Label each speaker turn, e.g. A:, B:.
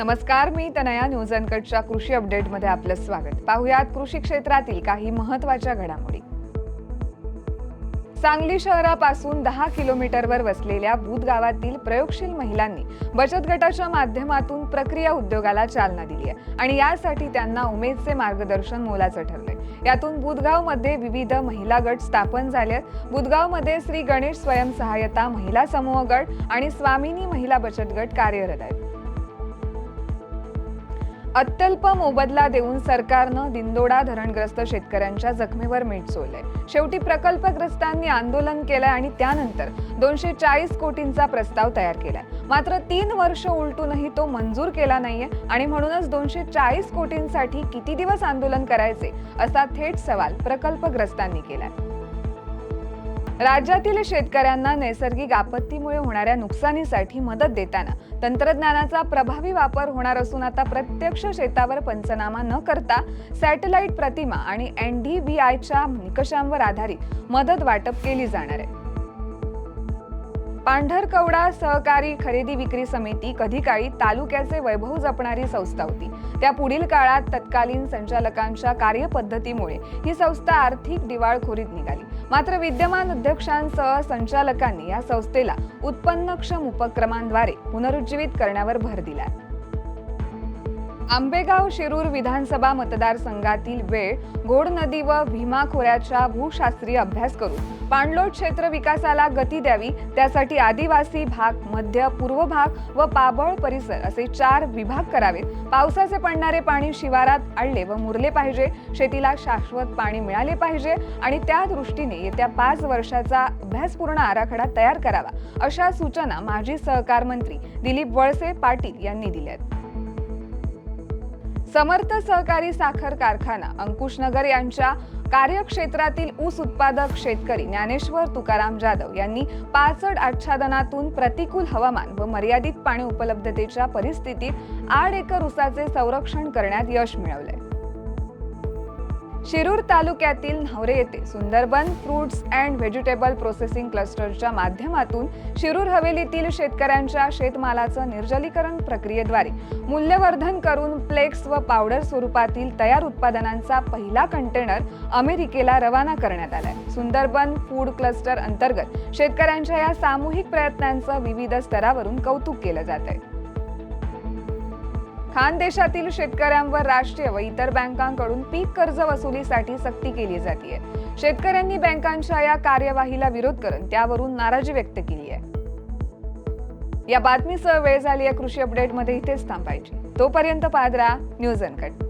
A: नमस्कार, मी तनया. न्यूज अनकटच्या कृषी अपडेटमध्ये आपलं स्वागत. पाहुयात कृषी क्षेत्रातील काही महत्त्वाच्या घडामोडी. सांगली शहरापासून 10 किलोमीटरवर वसलेल्या बुध गावातील प्रयोगशील महिलांनी बचत गटाच्या माध्यमातून प्रक्रिया उद्योगाला चालना दिली आहे आणि यासाठी त्यांना उमेदचे मार्गदर्शन मोलाचं ठरलंय. यातून बुधगावमध्ये विविध महिला गट स्थापन झाले आहेत. बुधगावमध्ये श्री गणेश स्वयंसहायता महिला समूह गट आणि स्वामिनी महिला बचत गट कार्यरत आहेत. अत्यल्प मोबदला देऊन सरकारनं दिंडोडा धरणग्रस्त शेतकऱ्यांच्या जखमेवर मीठ चोळलंय. शेवटी प्रकल्पग्रस्तांनी आंदोलन केलंय आणि त्यानंतर 240 कोटींचा प्रस्ताव तयार केलाय. मात्र 3 वर्ष उलटूनही तो मंजूर केला नाहीये आणि म्हणूनच 240 कोटींसाठी किती दिवस आंदोलन करायचे असा थेट सवाल प्रकल्पग्रस्तांनी केलाय. राज्यातील शेतकऱ्यांना नैसर्गिक आपत्तीमुळे होणाऱ्या नुकसानीसाठी मदत देताना तंत्रज्ञानाचा प्रभावी वापर होणार असून आता प्रत्यक्ष शेतावर पंचनामा न करता सॅटेलाइट प्रतिमा आणि NDVIच्या निकषांवर आधारित मदत वाटप केली जाणार आहे. पांढरकवडा सहकारी खरेदी विक्री समिती कधी काळी तालुक्याचे वैभव जपणारी संस्था होती. त्या पुढील काळात तत्कालीन संचालकांच्या कार्यपद्धतीमुळे ही संस्था आर्थिक दिवाळखोरीत निघाली. मात्र विद्यमान अध्यक्षांसह संचालकांनी या संस्थेला उत्पन्नक्षम उपक्रमांद्वारे पुनरुज्जीवित करण्यावर भर दिला. आंबेगाव शिरूर विधानसभा मतदारसंघातील वेळ घोड नदी व भीमा खोऱ्याच्या भूशास्त्रीय अभ्यास करून पाणलोट क्षेत्र विकासाला गती द्यावी, त्यासाठी आदिवासी भाग, मध्य पूर्व भाग व पाबळ परिसर असे 4 विभाग करावेत. पावसाचे पडणारे पाणी शिवारात आणले व मुरले पाहिजे. शेतीला शाश्वत पाणी मिळाले पाहिजे आणि त्या दृष्टीने येत्या 5 वर्षाचा अभ्यासपूर्ण आराखडा तयार करावा, अशा सूचना माजी सहकार मंत्री दिलीप वळसे पाटील यांनी दिल्या. समर्थ सहकारी साखर कारखाना अंकुशनगर यांच्या कार्यक्षेत्रातील ऊस उत्पादक शेतकरी ज्ञानेश्वर तुकाराम जाधव यांनी पाचड आच्छादनातून प्रतिकूल हवामान व मर्यादित पाणी उपलब्धतेच्या परिस्थितीत 8 एकर ऊसाचे संरक्षण करण्यात यश मिळवले. शिरूर तालुक्यातील न्हावरे येथे Sundarban fruits and vegetable processing क्लस्टरच्या माध्यमातून शिरूर हवेलीतील शेतकऱ्यांच्या शेतमालाचं निर्जलीकरण प्रक्रियेद्वारे मूल्यवर्धन करून फ्लेक्स व पावडर स्वरूपातील तयार उत्पादनांचा पहिला कंटेनर अमेरिकेला रवाना करण्यात आलाय. सुंदरबन फूड क्लस्टर अंतर्गत शेतकऱ्यांच्या या सामूहिक प्रयत्नांचं विविध स्तरावरून कौतुक केलं जात आहे. खानदेशातील शेतकऱ्यांवर राष्ट्रीय व इतर बँकांकडून पीक कर्ज वसुलीसाठी सक्ती केली जाते. शेतकऱ्यांनी बँकांच्या या कार्यवाहीला विरोध करत त्यावरून नाराजी व्यक्त केली आहे. या बातमीसह वेळ झाली आहे कृषी अपडेटमध्ये इथेच थांबायची. तोपर्यंत पाहत राहा न्यूज अनकट.